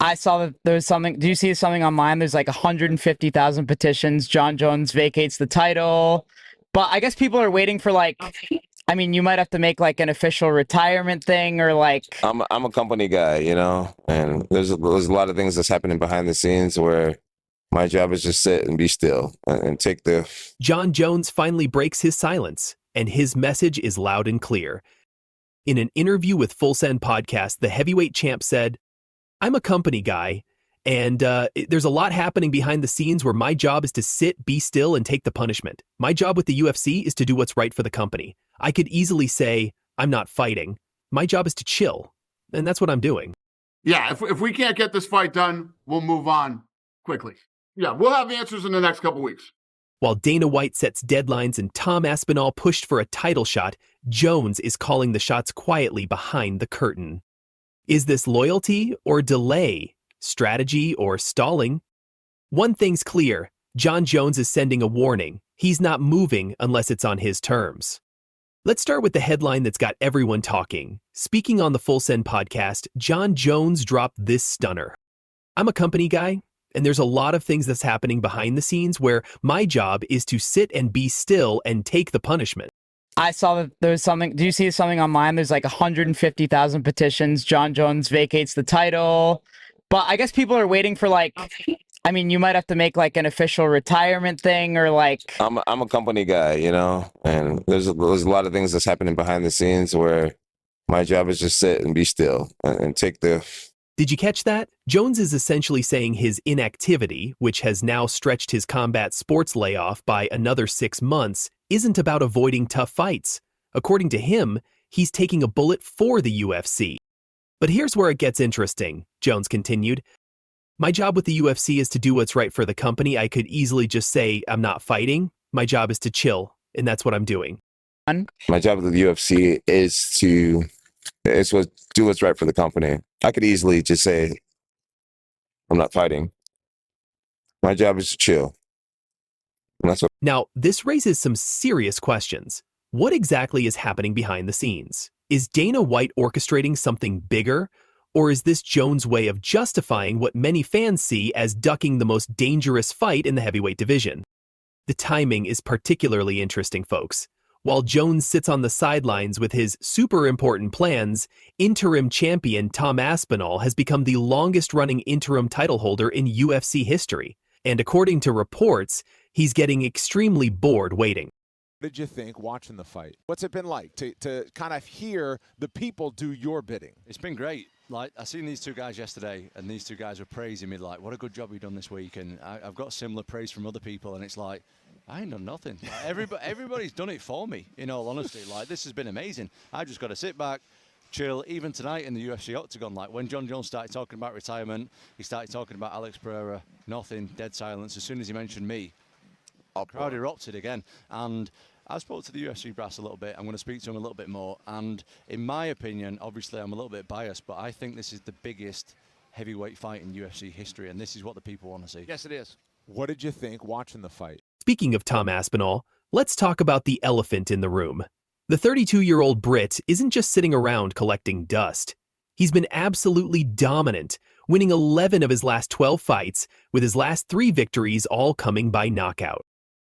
I saw that there was something. Do you see something online? There's like 150,000 petitions. Jon Jones vacates the title. But I guess people are waiting for I mean, you might have to make like an official retirement thing or like. I'm a company guy, and there's a lot of things that's happening behind the scenes where my job is just sit and be still and take the. Jon Jones finally breaks his silence, and his message is loud and clear. In an interview with Full Send Podcast, the heavyweight champ said, "I'm a company guy, and there's a lot happening behind the scenes where my job is to sit, be still, and take the punishment. My job with the UFC is to do what's right for the company. I could easily say, I'm not fighting. My job is to chill, and that's what I'm doing." Yeah, if we can't get this fight done, we'll move on quickly. Yeah, we'll have answers in the next couple weeks. While Dana White sets deadlines and Tom Aspinall pushed for a title shot, Jones is calling the shots quietly behind the curtain. Is this loyalty or delay? Strategy or stalling? One thing's clear, Jon Jones is sending a warning. He's not moving unless it's on his terms. Let's start with the headline that's got everyone talking. Speaking on the Full Send podcast, Jon Jones dropped this stunner. "I'm a company guy, and there's a lot of things that's happening behind the scenes where my job is to sit and be still and take the punishment." I saw that there was something. Do you see something online? There's like 150,000 petitions. Jon Jones vacates the title. But I guess people are waiting for I mean, you might have to make like an official retirement thing or like. I'm a company guy, and there's a lot of things that's happening behind the scenes where my job is just sit and be still and take the. Did you catch that? Jones is essentially saying his inactivity, which has now stretched his combat sports layoff by another 6 months, isn't about avoiding tough fights. According to him, he's taking a bullet for the UFC. But here's where it gets interesting, Jones continued. "My job with the UFC is to do what's right for the company. I could easily just say I'm not fighting. My job is to chill, and that's what I'm doing." My job with the UFC is to do what's right for the company. I could easily just say I'm not fighting. My job is to chill. And that's what. Now, this raises some serious questions. What exactly is happening behind the scenes? Is Dana White orchestrating something bigger? Or is this Jones' way of justifying what many fans see as ducking the most dangerous fight in the heavyweight division? The timing is particularly interesting, folks. While Jones sits on the sidelines with his super important plans, interim champion Tom Aspinall has become the longest-running interim title holder in UFC history. And according to reports, he's getting extremely bored waiting. What did you think watching the fight? What's it been like to kind of hear the people do your bidding? It's been great. Like, I seen these two guys yesterday, and these two guys were praising me, like, what a good job you've done this week. And I've got similar praise from other people, and it's like, I ain't done nothing. Like, everybody's done it for me, in all honesty. Like, this has been amazing. I've just got to sit back, chill. Even tonight in the UFC Octagon, like, when Jon Jones started talking about retirement, he started talking about Alex Pereira, nothing, dead silence. As soon as he mentioned me, crowd erupted again. And I spoke to the UFC brass a little bit. I'm going to speak to him a little bit more. And in my opinion, obviously I'm a little bit biased, but I think this is the biggest heavyweight fight in UFC history, and this is what the people want to see. Yes, it is. What did you think watching the fight? Speaking of Tom Aspinall, let's talk about the elephant in the room. The 32-year-old Brit isn't just sitting around collecting dust. He's been absolutely dominant, winning 11 of his last 12 fights, with his last 3 victories all coming by knockout.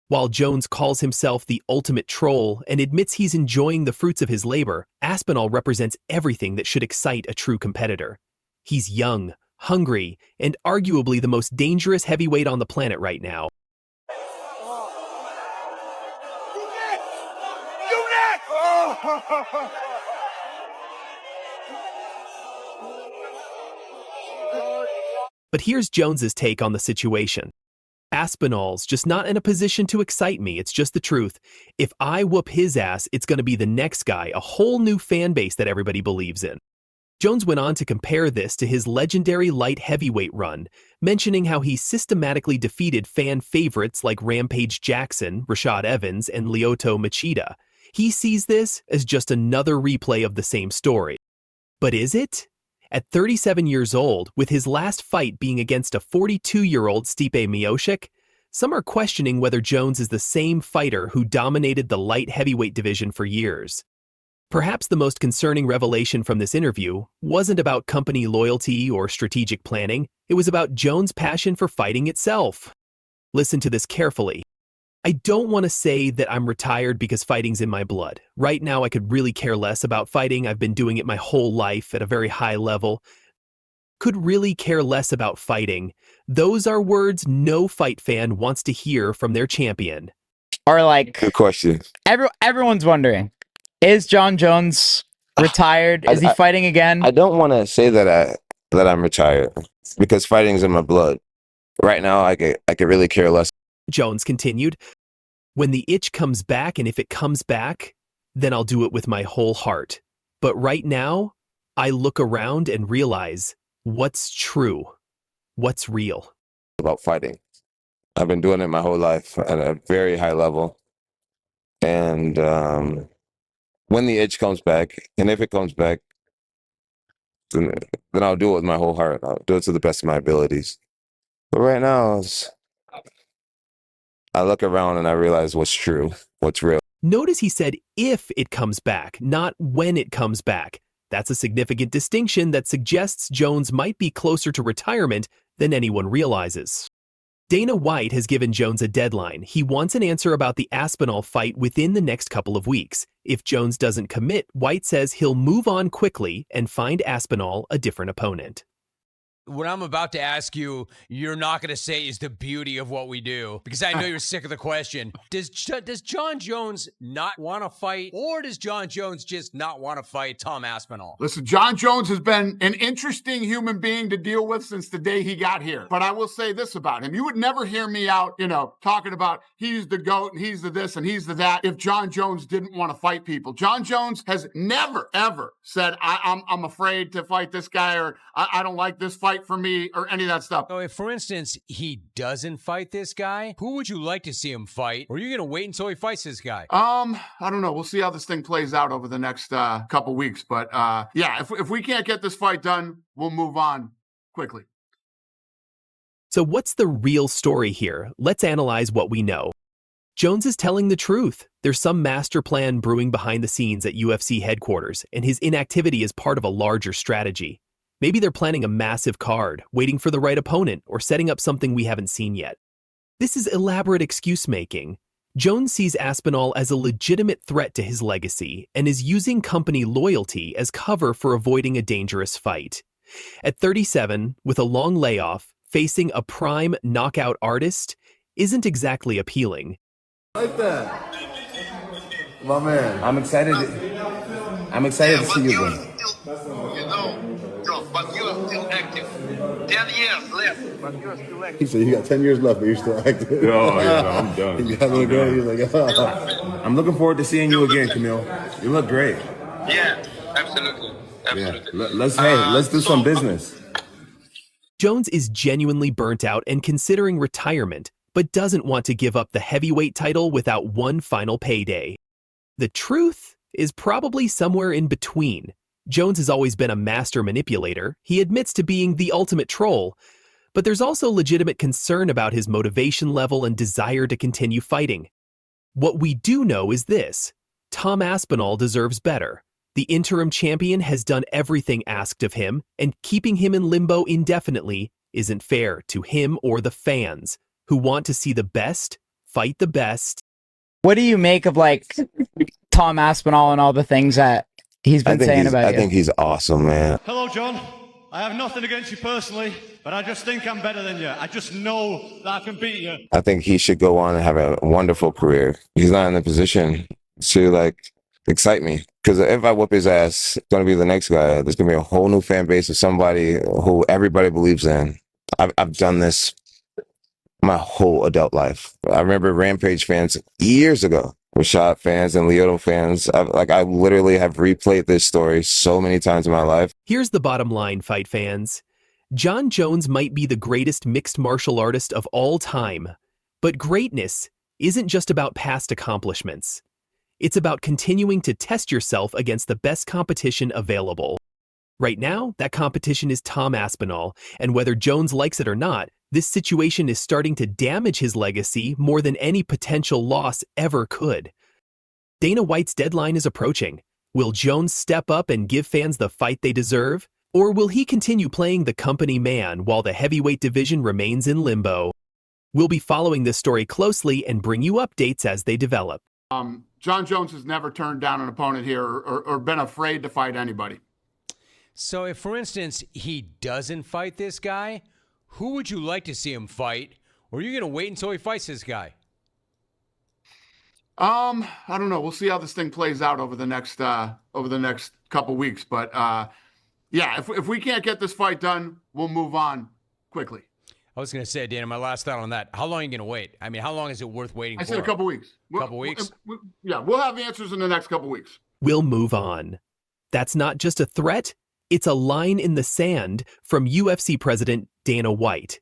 While Jones calls himself the ultimate troll and admits he's enjoying the fruits of his labor, Aspinall represents everything that should excite a true competitor. He's young, hungry, and arguably the most dangerous heavyweight on the planet right now. But here's Jones's take on the situation. Aspinall's just not in a position to excite me, it's just the truth. If I whoop his ass, it's going to be the next guy, a whole new fan base that everybody believes in. Jones went on to compare this to his legendary light heavyweight run, mentioning how he systematically defeated fan favorites like Rampage Jackson, Rashad Evans, and Lyoto Machida. He sees this as just another replay of the same story. But is it? At 37 years old, with his last fight being against a 42-year-old Stipe Miocic, some are questioning whether Jones is the same fighter who dominated the light heavyweight division for years. Perhaps the most concerning revelation from this interview wasn't about company loyalty or strategic planning, it was about Jones' passion for fighting itself. Listen to this carefully. I don't want to say that I'm retired because fighting's in my blood. Right now, I could really care less about fighting. I've been doing it my whole life at a very high level. Could really care less about fighting. Those are words no fight fan wants to hear from their champion. Or like, Good question. everyone's wondering, is Jon Jones retired? Is he fighting again? I don't want to say that I'm retired because fighting's in my blood. Right now, I could really care less. Jones continued, when the itch comes back, and if it comes back, then I'll do it with my whole heart. But right now, I look around and realize what's true, what's real. About fighting. I've been doing it my whole life at a very high level. And when the itch comes back, and if it comes back, then I'll do it with my whole heart. I'll do it to the best of my abilities. But right now, I look around and I realize what's true, what's real. Notice he said if it comes back, not when it comes back. That's a significant distinction that suggests Jones might be closer to retirement than anyone realizes. Dana White has given Jones a deadline. He wants an answer about the Aspinall fight within the next couple of weeks. If Jones doesn't commit, White says he'll move on quickly and find Aspinall a different opponent. What I'm about to ask you, you're not going to say is the beauty of what we do, because I know you're sick of the question. Does Jon Jones not want to fight, or does Jon Jones just not want to fight Tom Aspinall? Listen, Jon Jones has been an interesting human being to deal with since the day he got here. But I will say this about him. You would never hear me out, talking about he's the GOAT and he's the this and he's the that if Jon Jones didn't want to fight people. Jon Jones has never, ever said, I'm afraid to fight this guy, or I don't like this fight for me, or any of that stuff. So if, for instance, he doesn't fight this guy, who would you like to see him fight? Or are you going to wait until he fights this guy? I don't know. We'll see how this thing plays out over the next couple weeks. But yeah, if we can't get this fight done, we'll move on quickly. So what's the real story here? Let's analyze what we know. Jones is telling the truth. There's some master plan brewing behind the scenes at UFC headquarters, and his inactivity is part of a larger strategy. Maybe they're planning a massive card, waiting for the right opponent, or setting up something we haven't seen yet. This is elaborate excuse-making. Jones sees Aspinall as a legitimate threat to his legacy and is using company loyalty as cover for avoiding a dangerous fight. At 37, with a long layoff, facing a prime knockout artist isn't exactly appealing. Like that. My man. I'm excited to see you again. But you're still active. 10 years left, but you're still active. He said you got 10 years left, but you're still active. Oh, yeah, no, I'm done. He got a little girl. He's like, oh. I'm looking forward to seeing you again, Camille. You look great. Yeah, absolutely. Yeah. Let's do some business. Jones is genuinely burnt out and considering retirement, but doesn't want to give up the heavyweight title without one final payday. The truth is probably somewhere in between. Jones has always been a master manipulator. He admits to being the ultimate troll, but there's also legitimate concern about his motivation level and desire to continue fighting. What we do know is this: Tom Aspinall deserves better. The interim champion has done everything asked of him, and keeping him in limbo indefinitely isn't fair to him or the fans who want to see the best fight the best. What do you make of Tom Aspinall and all the things that he's been saying about you? I think he's awesome, man. Hello, John. I have nothing against you personally, but I just think I'm better than you. I just know that I can beat you. I think he should go on and have a wonderful career. He's not in the position to excite me, because if I whoop his ass, it's going to be the next guy. There's going to be a whole new fan base of somebody who everybody believes in. I've done this my whole adult life. I remember Rampage fans years ago, Rashad fans and Lyoto fans. I literally have replayed this story so many times in my life. Here's the bottom line, fight fans. Jon Jones might be the greatest mixed martial artist of all time, but greatness isn't just about past accomplishments. It's about continuing to test yourself against the best competition available. Right now, that competition is Tom Aspinall, and whether Jones likes it or not, this situation is starting to damage his legacy more than any potential loss ever could. Dana White's deadline is approaching. Will Jones step up and give fans the fight they deserve? Or will he continue playing the company man while the heavyweight division remains in limbo? We'll be following this story closely and bring you updates as they develop. Jon Jones has never turned down an opponent here or been afraid to fight anybody. So if, for instance, he doesn't fight this guy, who would you like to see him fight? Or are you going to wait until he fights this guy? I don't know. We'll see how this thing plays out over the next couple weeks. But yeah, if we can't get this fight done, we'll move on quickly. I was going to say, Dana, my last thought on that. How long are you going to wait? I mean, how long is it worth waiting for? I said a couple weeks. Couple weeks? Yeah, we'll have answers in the next couple weeks. We'll move on. That's not just a threat. It's a line in the sand from UFC president Dana White.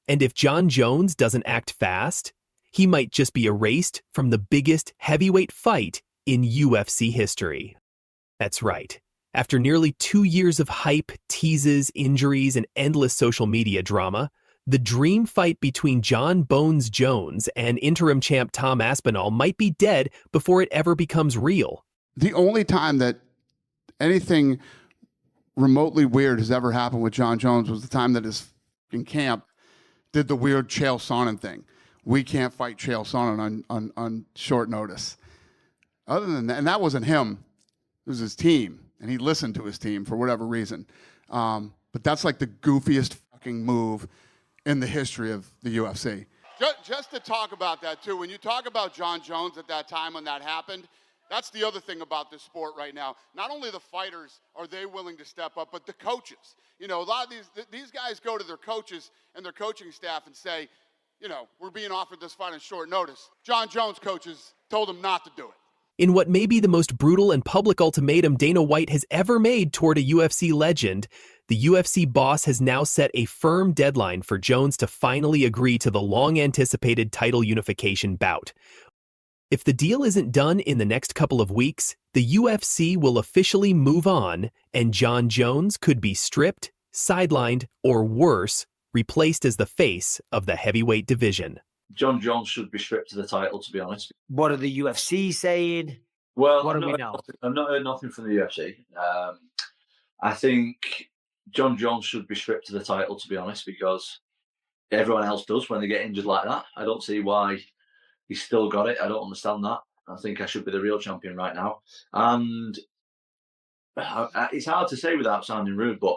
And if Jon Jones doesn't act fast, he might just be erased from the biggest heavyweight fight in UFC history. That's right. After nearly 2 years of hype, teases, injuries, and endless social media drama, the dream fight between Jon Bones Jones and interim champ Tom Aspinall might be dead before it ever becomes real. The only time that anything remotely weird has ever happened with Jon Jones was the time that his in camp did the weird Chael Sonnen thing. We can't fight Chael Sonnen on short notice. Other than that, and that wasn't him, it was his team, and he listened to his team for whatever reason. But that's like the goofiest fucking move in the history of the UFC. Just to talk about that too, when you talk about Jon Jones at that time when that happened, that's the other thing about this sport right now. Not only the fighters are they willing to step up, but the coaches. You know, a lot of these guys go to their coaches and their coaching staff and say, you know, we're being offered this fight on short notice. Jon Jones coaches told him not to do it. In what may be the most brutal and public ultimatum Dana White has ever made toward a UFC legend, the UFC boss has now set a firm deadline for Jones to finally agree to the long-anticipated title unification bout. If the deal isn't done in the next couple of weeks, the UFC will officially move on, and Jon Jones could be stripped, sidelined, or worse, replaced as the face of the heavyweight division. Jon Jones should be stripped of the title, to be honest. What are the UFC saying? Well, what do we know? I've not heard nothing from the UFC. I think Jon Jones should be stripped of the title, to be honest, because everyone else does when they get injured like that. I don't see why he's still got it. I don't understand that. I think I should be the real champion right now. And it's hard to say without sounding rude, but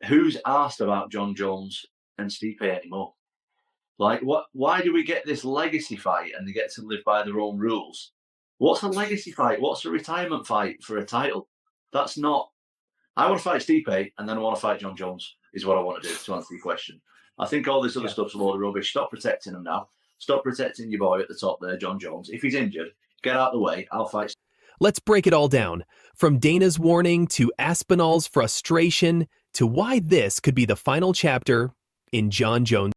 who's asked about Jon Jones and Stipe anymore? Like, what? Why do we get this legacy fight and they get to live by their own rules? What's a legacy fight? What's a retirement fight for a title? That's not... I want to fight Stipe and then I want to fight Jon Jones is what I want to do, to answer your question. I think all this other stuff's a load of rubbish. Stop protecting him now. Stop protecting your boy at the top there, Jon Jones. If he's injured, get out of the way. I'll fight. Let's break it all down. From Dana's warning to Aspinall's frustration to why this could be the final chapter in Jon Jones.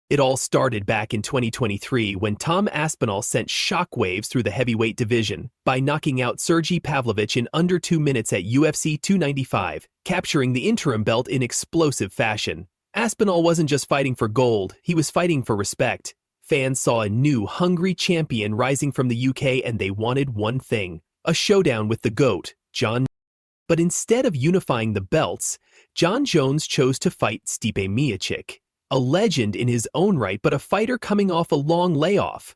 It all started back in 2023 when Tom Aspinall sent shockwaves through the heavyweight division by knocking out Sergey Pavlovich in under 2 minutes at UFC 295, capturing the interim belt in explosive fashion. Aspinall wasn't just fighting for gold, he was fighting for respect. Fans saw a new, hungry champion rising from the UK and they wanted one thing, a showdown with the GOAT, Jon. But instead of unifying the belts, Jon Jones chose to fight Stipe Miocic, a legend in his own right, but a fighter coming off a long layoff.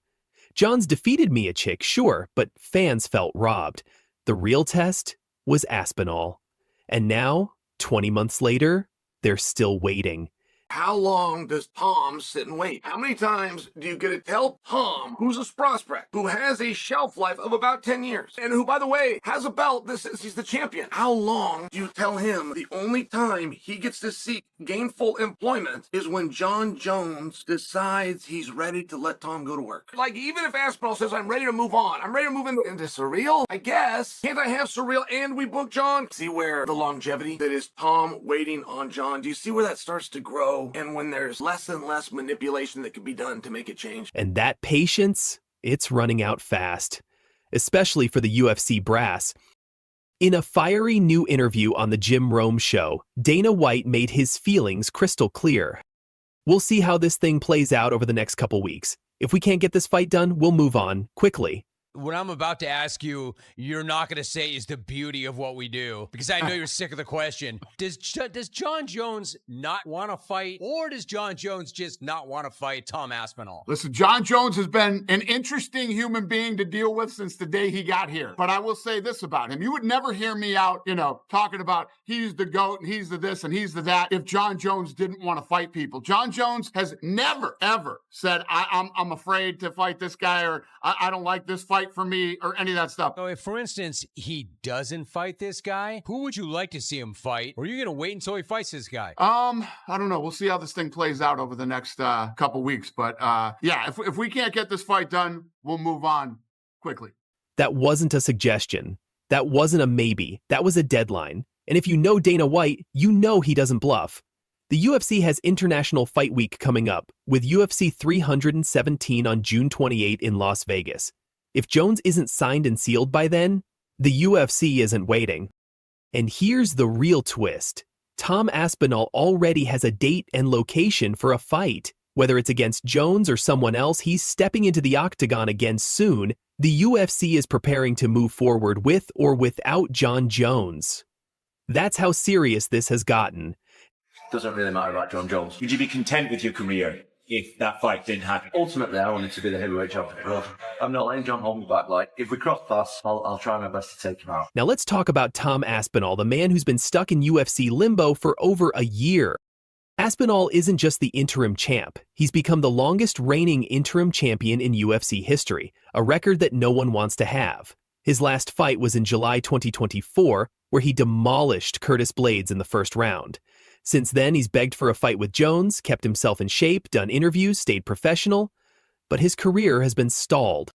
Jones defeated Miocic, sure, but fans felt robbed. The real test was Aspinall. And now, 20 months later, they're still waiting. How long does Tom sit and wait? How many times do you get to tell Tom, who's a prospect, who has a shelf life of about 10 years, and who, by the way, has a belt that says he's the champion? How long do you tell him the only time he gets to seek gainful employment is when Jon Jones decides he's ready to let Tom go to work? Like, even if Aspinall says, I'm ready to move on, I'm ready to move into surreal, I guess. Can't I have surreal and we book Jon? See where the longevity that is Tom waiting on Jon, do you see where that starts to grow? And when there's less and less manipulation that can be done to make it change. And that patience, it's running out fast, especially for the UFC brass. In a fiery new interview on the Jim Rome Show, Dana White made his feelings crystal clear. We'll see how this thing plays out over the next couple weeks. If we can't get this fight done, we'll move on quickly. What I'm about to ask you, you're not going to say is the beauty of what we do, because I know you're sick of the question. Does Jon Jones not want to fight, or does Jon Jones just not want to fight Tom Aspinall? Listen, Jon Jones has been an interesting human being to deal with since the day he got here. But I will say this about him. You would never hear me out, talking about he's the GOAT and he's the this and he's the that if Jon Jones didn't want to fight people. Jon Jones has never, ever said, I'm afraid to fight this guy, or I don't like this fight for me, or any of that stuff. So if, for instance, he doesn't fight this guy, who would you like to see him fight? Or are you going to wait until he fights this guy? I don't know. We'll see how this thing plays out over the next couple weeks. But yeah, if we can't get this fight done, we'll move on quickly. That wasn't a suggestion. That wasn't a maybe. That was a deadline. And if you know Dana White, you know he doesn't bluff. The UFC has International Fight Week coming up, with UFC 317 on June 28 in Las Vegas. If Jones isn't signed and sealed by then, the UFC isn't waiting. And here's the real twist. Tom Aspinall already has a date and location for a fight. Whether it's against Jones or someone else, he's stepping into the octagon again soon. The UFC is preparing to move forward with or without Jon Jones. That's how serious this has gotten. Doesn't really matter about Jon Jones. Would you be content with your career if that fight didn't happen? Ultimately, I wanted to be the heavyweight champion. I'm not letting Jon hold me back. Like, if we cross paths, I'll try my best to take him out. Now let's talk about Tom Aspinall, the man who's been stuck in UFC limbo for over a year. Aspinall isn't just the interim champ. He's become the longest reigning interim champion in UFC history, a record that no one wants to have. His last fight was in July 2024, where he demolished Curtis Blaydes in the first round. Since then, he's begged for a fight with Jones, kept himself in shape, done interviews, stayed professional, but his career has been stalled.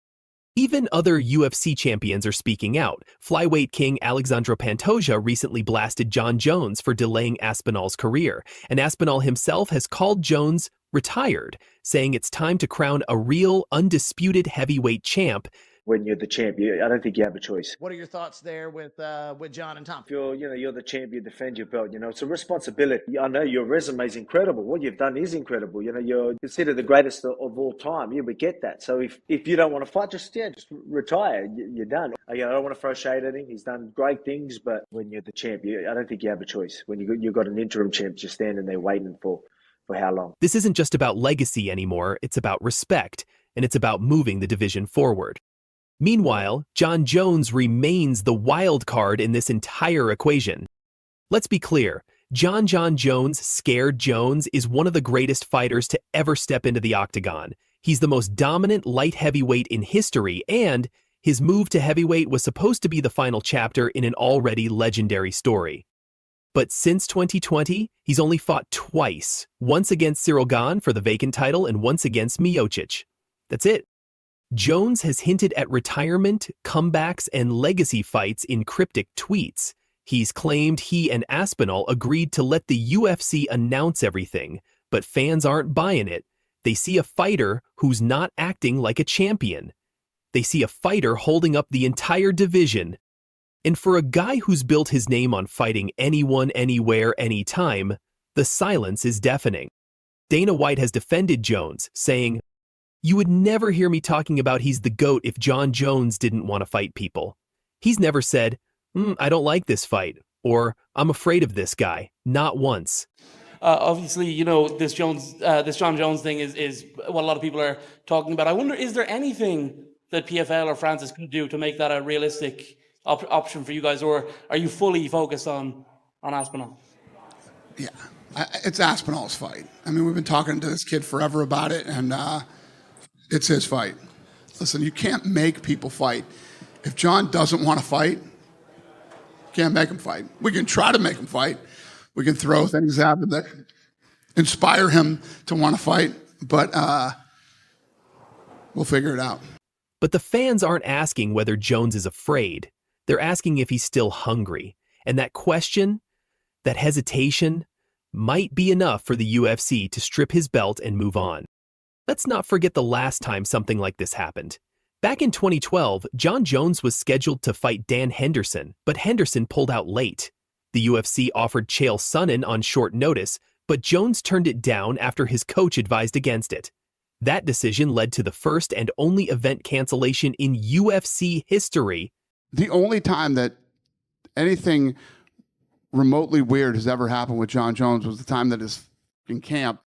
Even other UFC champions are speaking out. Flyweight king Alexandre Pantoja recently blasted Jon Jones for delaying Aspinall's career, and Aspinall himself has called Jones retired, saying it's time to crown a real, undisputed heavyweight champ. When you're the champ, I don't think you have a choice. What are your thoughts there with Jon and Tom? If you're the champ, you defend your belt. It's a responsibility. I know your resume is incredible. What you've done is incredible. You're considered the greatest of all time. Yeah, we get that. So if you don't want to fight, just retire. You're done. I don't want to throw shade at him. He's done great things, but when you're the champ, I don't think you have a choice. When you've got an interim champ just standing there waiting for how long? This isn't just about legacy anymore. It's about respect, and it's about moving the division forward. Meanwhile, Jon Jones remains the wild card in this entire equation. Let's be clear, Jon Jones, Scared Jones, is one of the greatest fighters to ever step into the octagon. He's the most dominant light heavyweight in history, and his move to heavyweight was supposed to be the final chapter in an already legendary story. But since 2020, he's only fought twice, once against Ciryl Gane for the vacant title and once against Miocic. That's it. Jones has hinted at retirement, comebacks, and legacy fights in cryptic tweets. He's claimed he and Aspinall agreed to let the UFC announce everything, but fans aren't buying it. They see a fighter who's not acting like a champion. They see a fighter holding up the entire division. And for a guy who's built his name on fighting anyone, anywhere, anytime, the silence is deafening. Dana White has defended Jones, saying, "You would never hear me talking about he's the GOAT if Jon Jones didn't want to fight people." He's never said, "I don't like this fight," or "I'm afraid of this guy." Not once. Obviously, this Jon Jones thing is what a lot of people are talking about. I wonder, is there anything that PFL or Francis could do to make that a realistic option for you guys, or are you fully focused on Aspinall? Yeah, it's Aspinall's fight. I mean, we've been talking to this kid forever about it, and it's his fight. Listen, you can't make people fight. If Jon doesn't want to fight, can't make him fight. We can try to make him fight. We can throw things at him that inspire him to want to fight, but we'll figure it out. But the fans aren't asking whether Jones is afraid. They're asking if he's still hungry. And that question, that hesitation, might be enough for the UFC to strip his belt and move on. Let's not forget the last time something like this happened. Back in 2012, Jon Jones was scheduled to fight Dan Henderson, but Henderson pulled out late. The UFC offered Chael Sonnen on short notice, but Jones turned it down after his coach advised against it. That decision led to the first and only event cancellation in UFC history. The only time that anything remotely weird has ever happened with Jon Jones was the time that his in camp